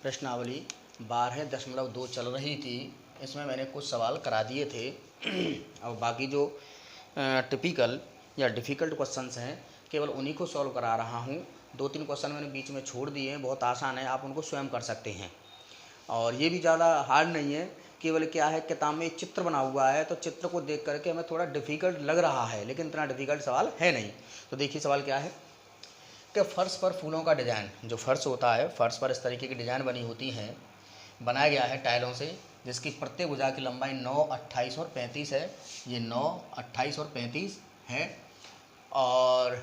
प्रश्नावली 12.2 चल रही थी। इसमें मैंने कुछ सवाल करा दिए थे। अब बाकी जो टिपिकल या डिफ़िकल्ट क्वेश्चंस हैं केवल उन्हीं को सॉल्व करा रहा हूँ। 2-3 क्वेश्चन मैंने बीच में छोड़ दिए हैं, बहुत आसान है, आप उनको स्वयं कर सकते हैं। और ये भी ज़्यादा हार्ड नहीं है, केवल क्या है किताब में एक चित्र बना हुआ है तो चित्र को देख करके हमें थोड़ा डिफ़िकल्ट लग रहा है, लेकिन इतना डिफ़िकल्ट सवाल है नहीं। तो देखिए सवाल क्या है कि फर्श पर फूलों का डिज़ाइन, जो फर्श होता है फर्श पर इस तरीके की डिज़ाइन बनी होती है, बनाया गया है टाइलों से, जिसकी प्रत्येक भुजा की लंबाई 9, 28 और 35 है। ये 9, 28 और 35 है। और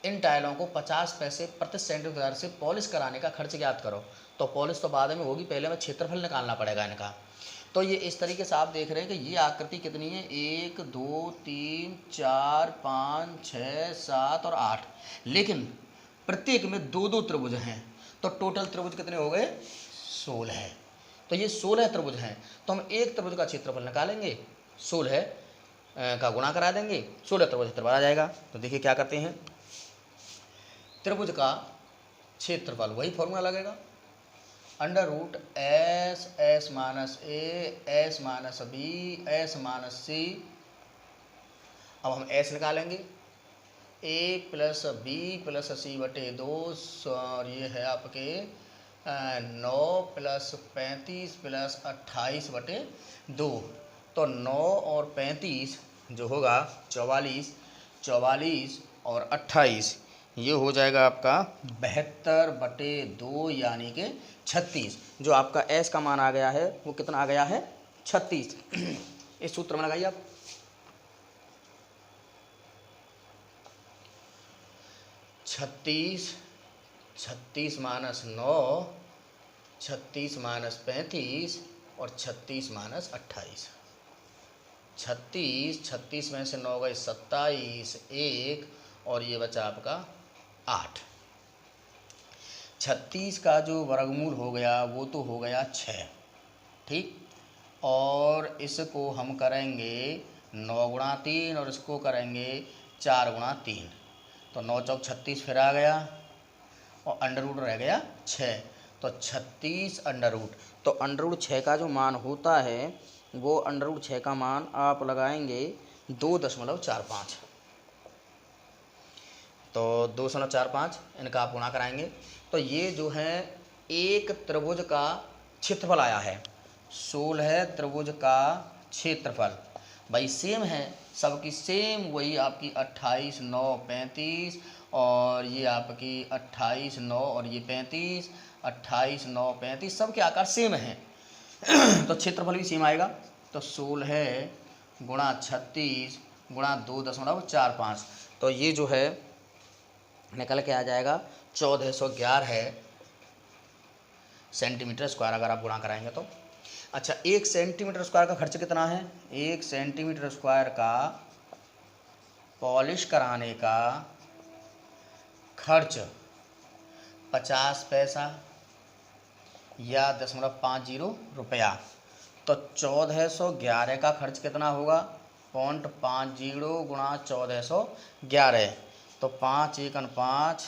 इन टाइलों को 50 पैसे प्रति सेंटीमीटर से पॉलिश कराने का खर्च ज्ञात करो। तो पॉलिश तो बाद में होगी, पहले हमें क्षेत्रफल निकालना पड़ेगा इनका। तो ये इस तरीके से आप देख रहे हैं कि ये आकृति कितनी है, 1, 2, 3, 4, 5, 6, 7 और 8, लेकिन प्रत्येक में 2-2 त्रिभुज हैं। तो टोटल त्रिभुज कितने हो गए, 16 है। तो ये 16 त्रिभुज हैं। तो हम एक त्रिभुज का क्षेत्रफल निकालेंगे, 16 का गुणा करा देंगे, 16 त्रिभुज क्षेत्रफल आ जाएगा। तो देखिए क्या करते हैं, त्रिभुज का क्षेत्रफल वही फॉर्मूला लगेगा, under root s s minus a s minus b s minus c. अब हम एस निकालेंगे, a plus b plus c बटे 2, और ये है आपके 9 प्लस 35 प्लस 28 बटे 2। तो 9 और 35 जो होगा 44, 44 और 28 ये हो जाएगा आपका 72 बटे 2 यानी कि 36। जो आपका एस का मान आ गया है वो कितना आ गया है, 36। इस सूत्र में लगाइए आप, छत्तीस, 36 माइनस 9, 36 माइनस 35 और 36 माइनस 28। 36 में से 9 गए 27, 1 और ये बचा आपका 8। 36 का जो वर्गमूल हो गया वो तो हो गया 6, ठीक। और इसको हम करेंगे 9 गुणा 3 और इसको करेंगे 4 गुणा 3। तो 9 चौक 36 फिर आ गया और अंडर रूट रह गया 6। तो 36 अंडर रूट, तो अंडर रूट 6 का जो मान होता है वो अंडर रूट 6 का मान आप लगाएंगे 2.45। तो 2.45 इनका आप गुणा कराएंगे तो ये जो है एक त्रिभुज का क्षेत्रफल आया है। 16 त्रिभुज का क्षेत्रफल भाई सेम है, सबकी सेम वही आपकी 28, 9, 35 और ये आपकी 28, 9 और ये 35, 28, 9, 35 सबके आकार सेम हैं। तो क्षेत्रफल भी सेम आएगा। तो 16 गुणा 36 गुणा 2.45, तो ये जो है निकल के आ जाएगा 1411 सेंटीमीटर स्क्वायर अगर आप गुणा कराएंगे तो। अच्छा, 1 सेंटीमीटर स्क्वायर का खर्च कितना है, 1 सेंटीमीटर स्क्वायर का पॉलिश कराने का खर्च 50 पैसा या 0.50 रुपया। तो 1411 का खर्च कितना होगा, 0.50 गुणा 1411। तो 5 एकन 5,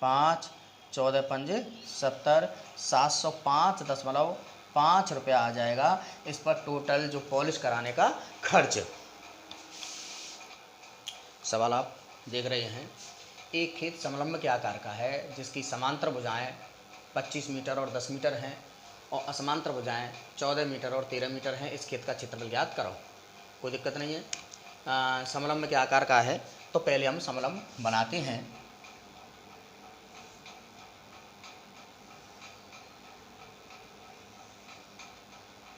5 14 पंजे 70, 705.5 रुपया आ जाएगा इस पर टोटल जो पॉलिश कराने का खर्च। सवाल आप देख रहे हैं, एक खेत समलंब के आकार का है जिसकी समांतर भुजाएं 25 मीटर और 10 मीटर हैं और असमांतर भुजाएं 14 मीटर और 13 मीटर हैं। इस खेत का क्षेत्रफल ज्ञात करो। कोई दिक्कत नहीं है, समलंब के आकार का है तो पहले हम समलंब बनाते हैं।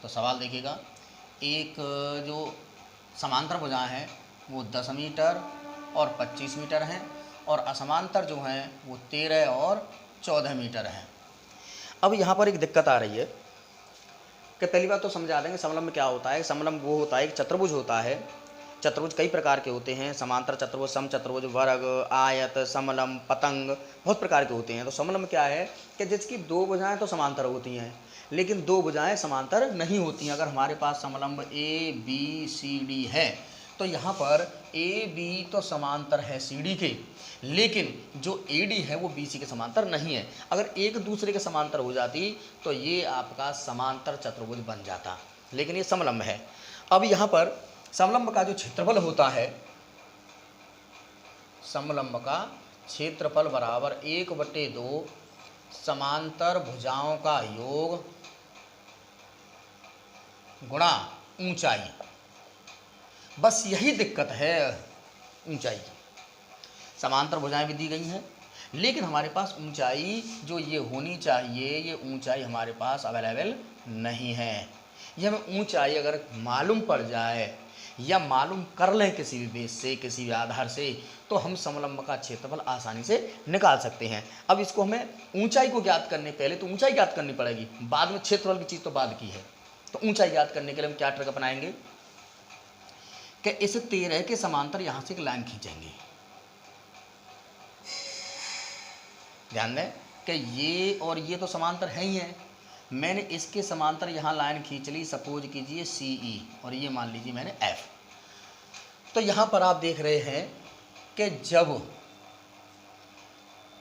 तो सवाल देखिएगा, एक जो समांतर भुजाएं हैं वो 10 मीटर और 25 मीटर हैं और असमांतर जो हैं वो 13 और 14 मीटर हैं। अब यहाँ पर एक दिक्कत आ रही है कि पहली बात तो समझा देंगे समलंब क्या होता है। समलंब वो होता है, एक चतुर्भुज होता है। चतुर्भुज कई प्रकार के होते हैं, समांतर चतुर्भुज, सम चतुर्भुज, वर्ग, आयत, समलंब, पतंग, बहुत प्रकार के होते हैं। तो समलंब क्या है कि जिसकी 2 भुजाएं तो समांतर होती हैं लेकिन 2 भुजाएं समांतर नहीं होती हैं। अगर हमारे पास समलंब ए बी सी डी है तो यहाँ पर ए बी तो समांतर है सी डी के, लेकिन जो ए डी है वो बी सी के समांतर नहीं है। अगर एक दूसरे के समांतर हो जाती तो ये आपका समांतर चतुर्भुज बन जाता, लेकिन ये समलंब है। अब यहाँ पर समलंब का जो क्षेत्रफल होता है, समलंब का क्षेत्रफल बराबर 1/2 समांतर भुजाओं का योग गुणा ऊंचाई। बस यही दिक्कत है ऊंचाई की। समांतर भुजाएं भी दी गई हैं, लेकिन हमारे पास ऊंचाई जो ये होनी चाहिए, ये ऊंचाई हमारे पास अवेलेबल नहीं है। ये हमें ऊंचाई अगर मालूम पड़ जाए या मालूम कर लें किसी भी बेस से, किसी भी आधार से, तो हम समलंब का क्षेत्रफल आसानी से निकाल सकते हैं। अब इसको हमें ऊंचाई को ज्ञात करने, पहले तो ऊंचाई ज्ञात करनी पड़ेगी, बाद में क्षेत्रफल की चीज़ तो बाद की है। तो ऊंचाई ज्ञात करने के लिए हम क्या ट्रिक अपनाएंगे कि इस 13 के समांतर यहाँ से एक लाइन खींचेंगे। ध्यान दें कि ये और ये तो समांतर है ही है। मैंने इसके समांतर यहाँ लाइन खींच ली, सपोज कीजिए सी ई, और ये मान लीजिए मैंने एफ। तो यहाँ पर आप देख रहे हैं कि जब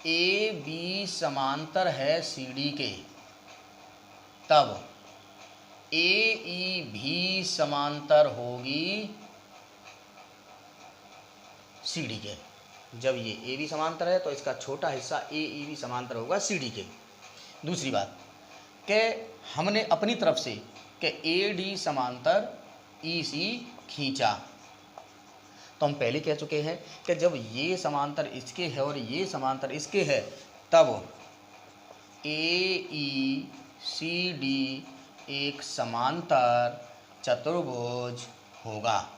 ए बी समांतर है सी डी के, तब ए ई भी समांतर होगी सी डी के। जब ये ए बी समांतर है तो इसका छोटा हिस्सा ए ई भी समांतर होगा सी डी के। दूसरी बात कि हमने अपनी तरफ से कि ए डी समांतर ई सी खींचा, तो हम पहले कह चुके हैं कि जब ये समांतर इसके है और ये समांतर इसके है, तब ए ई सी डी एक समांतर चतुर्भुज होगा।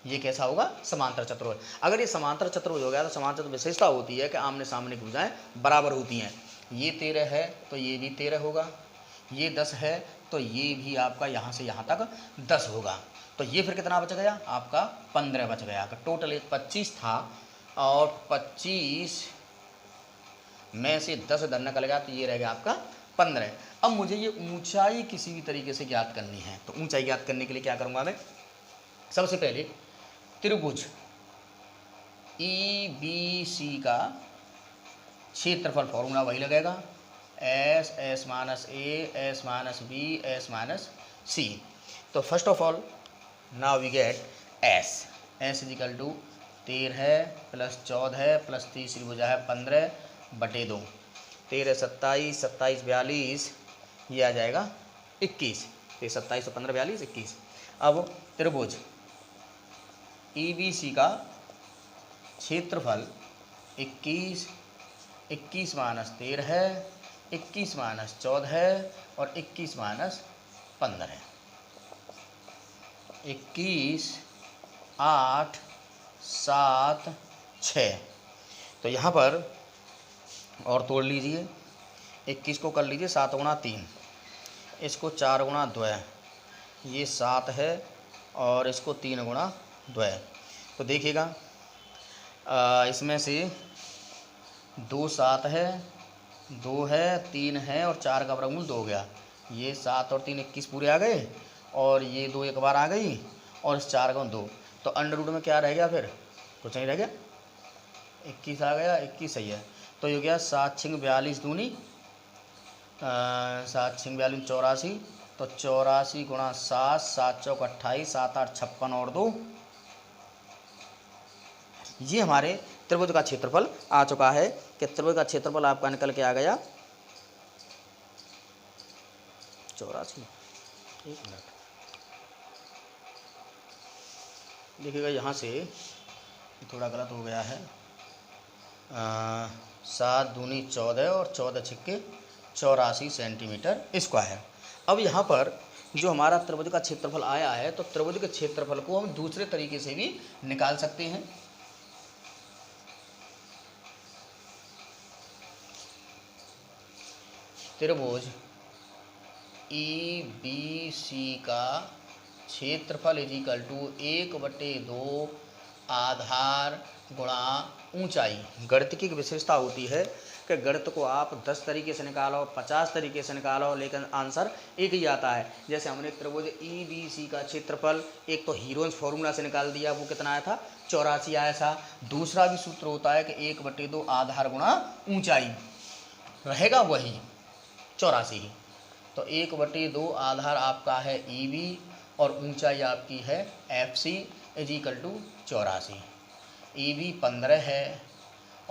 ये कैसा होगा? समांतर चतुर्भुज। अगर ये समांतर चतुर्भुज हो गया तो समांतर चतुर्भुज विशेषता होती है कि आमने सामने की भुजाएं बराबर होती हैं। ये 13 है तो ये भी 13 होगा, ये 10 है तो ये भी आपका यहाँ से यहाँ तक 10 होगा। तो ये फिर कितना बच गया? आपका 15 बच गया। टोटल एक 25 था और 25 में से 10 इधर निकल गया तो ये रह गया आपका 15। अब मुझे ये ऊंचाई किसी भी तरीके से ज्ञात करनी है, तो ऊंचाई ज्ञात करने के लिए क्या करूँगा मैं? सबसे पहले त्रिभुज ई बी सी का क्षेत्रफल, फॉर्मूला वही लगेगा, s s minus a s minus b s minus c. तो first of all now we get s is equal to 13 plus 14 plus तीसरी भुजा है 15/2, 13 27 27 42, ये आ जाएगा 21। तो 27 और 15 42 21। अब त्रिभुज ई बी सी का क्षेत्रफल 21, 21 माइनस 13, 21 माइनस 14 और 21 माइनस 15, 21 8 7 6। तो यहाँ पर और तोड़ लीजिए, 21 को कर लीजिए 7 गुणा 3, इसको 4 गुणा 2, ये 7 है और इसको 3 गुणा 2। तो देखिएगा इसमें से 2 7 है, 2 है, 3 है और 4 का वर्गमूल 2 हो गया। ये 7 और 3 21 पूरे आ गए और ये 2 एक बार आ गई और इस 4 का 2। तो अंडर रूट में क्या रह गया? फिर कुछ नहीं रह गया, 21 आ गया, 21 सही है। तो ये हो गया 7 6 42 दूनी 7 6 42 84। तो 84 गुणा 7, 7 चौक 28, 7 8 56 और 2, ये हमारे त्रिभुज का क्षेत्रफल आ चुका है। कि त्रिभुज का क्षेत्रफल आपका निकल के आ गया 84। एक मिनट देखिएगा, यहाँ से थोड़ा गलत हो गया है। 7 दूनी 14 और 14 छिक्के 84 सेंटीमीटर स्क्वायर। अब यहाँ पर जो हमारा त्रिभुज का क्षेत्रफल आया है, तो त्रिभुज के क्षेत्रफल को हम दूसरे तरीके से भी निकाल सकते हैं। त्रिभुज ई बी सी का क्षेत्रफल इजिकल टू 1/2 आधार गुणा ऊंचाई। गणित की विशेषता होती है कि गणित को आप 10 तरीके से निकालो, 50 तरीके से निकालो, लेकिन आंसर एक ही आता है। जैसे हमने त्रिभुज EBC का क्षेत्रफल एक तो हीरोज फॉर्मूला से निकाल दिया, वो कितना आया था 84 आया था। दूसरा भी सूत्र होता है कि 1/2 आधार गुणा ऊंचाई, रहेगा वही 84 ही। तो 1/2 आधार आपका है EB और ऊंचाई आपकी है FC = 84। EB 15 है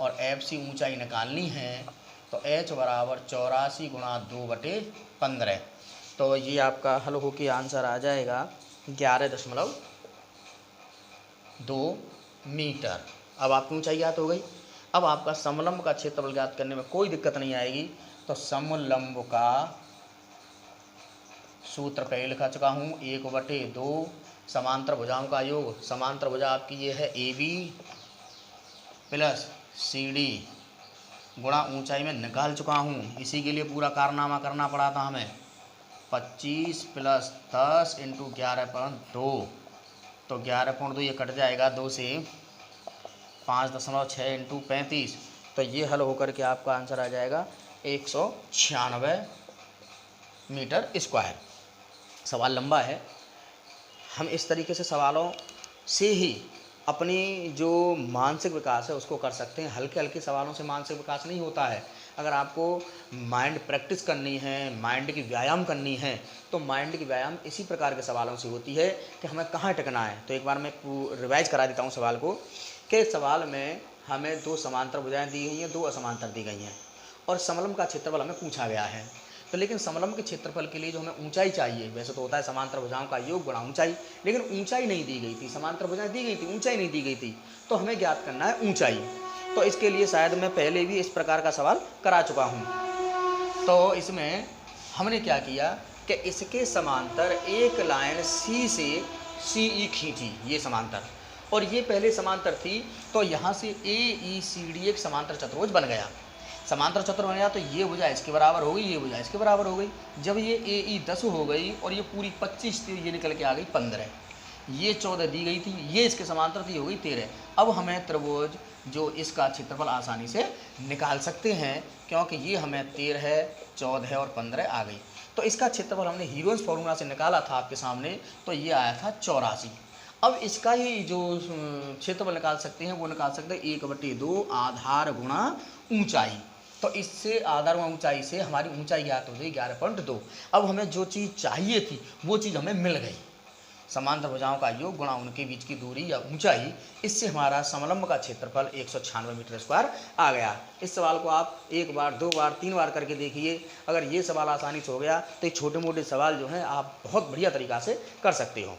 और FC ऊंचाई निकालनी है, तो H बराबर 84 गुणा 2/15। तो ये आपका हल होके आंसर आ जाएगा 11.2 मीटर। अब आपकी ऊंचाई ज्ञात हो गई। अब आपका समलंब का क्षेत्रफल ज्ञात करने में कोई दिक्कत नहीं आएगी। तो समलंब का सूत्र पहले लिखा चुका हूँ, 1/2 समांतर भुजाओं का योग। समांतर भुजा आपकी ये है AB प्लस CD गुणा ऊंचाई में निकाल चुका हूँ, इसी के लिए पूरा कारनामा करना पड़ा था हमें। 25 + 10 × 11.2, तो 11.2 ये कट जाएगा 2 से, 5.6 × 35, तो ये हल होकर के आपका आंसर आ जाएगा 196 मीटर स्क्वायर। सवाल लंबा है, हम इस तरीके से सवालों से ही अपनी जो मानसिक विकास है उसको कर सकते हैं। हल्के हल्के सवालों से मानसिक विकास नहीं होता है। अगर आपको माइंड प्रैक्टिस करनी है, माइंड की व्यायाम करनी है, तो माइंड की व्यायाम इसी प्रकार के सवालों से होती है कि हमें कहाँ टिकना है। तो एक बार मैं रिवाइज करा देता हूँ सवाल को, कि सवाल में हमें 2 समांतर भुजाएं दी गई हैं, 2 असमांतर दी गई हैं, और समलंब का क्षेत्रफल हमें पूछा गया है। तो लेकिन समलंब के क्षेत्रफल के लिए जो हमें ऊंचाई चाहिए, वैसे तो होता है समांतर भुजाओं का योग गुणा ऊंचाई, लेकिन ऊंचाई नहीं दी गई थी। समांतर भुजाएं दी गई थी, ऊंचाई नहीं दी गई थी, तो हमें ज्ञात करना है ऊंचाई। तो इसके लिए शायद मैं पहले भी इस प्रकार का सवाल करा चुका हूँ। तो इसमें हमने क्या किया कि इसके समांतर एक लाइन C से CE खींची, ये समांतर, और ये पहले समांतर थी, तो यहाँ से AECD एक समांतर चतुर्भुज बन गया। समांतर चतुर्भुज बन गया तो ये भुजा इसके बराबर हो गई, ये भुजा इसके बराबर हो गई। जब ये AE 10 हो गई और ये पूरी 25 थी, ये निकल के आ गई 15। ये 14 दी गई थी, ये इसके समांतर थी, हो गई 13। अब हमें त्रिभुज जो इसका क्षेत्रफल आसानी से निकाल सकते हैं, क्योंकि ये हमें 13, 14 और 15 आ गई। तो इसका क्षेत्रफल हमने हीरोज फॉर्मूला से निकाला था आपके सामने, तो ये आया था 84। अब इसका ही जो क्षेत्रफल निकाल सकते हैं वो निकाल सकते हैं 1/2 आधार गुणा ऊंचाई। तो इससे आधार गुणा ऊंचाई से हमारी ऊंचाई ज्ञात हो गई 11.2। अब हमें जो चीज़ चाहिए थी वो चीज़ हमें मिल गई, समांतर भुजाओं का योग गुणा उनके बीच की दूरी या ऊंचाई। इससे हमारा समलंब का क्षेत्रफल 196 मीटर स्क्वायर आ गया। इस सवाल को आप 1 बार, 2 बार, 3 बार करके देखिए। अगर ये सवाल आसानी से हो गया तो ये छोटे मोटे सवाल जो हैं आप बहुत बढ़िया तरीक़ा से कर सकते हो।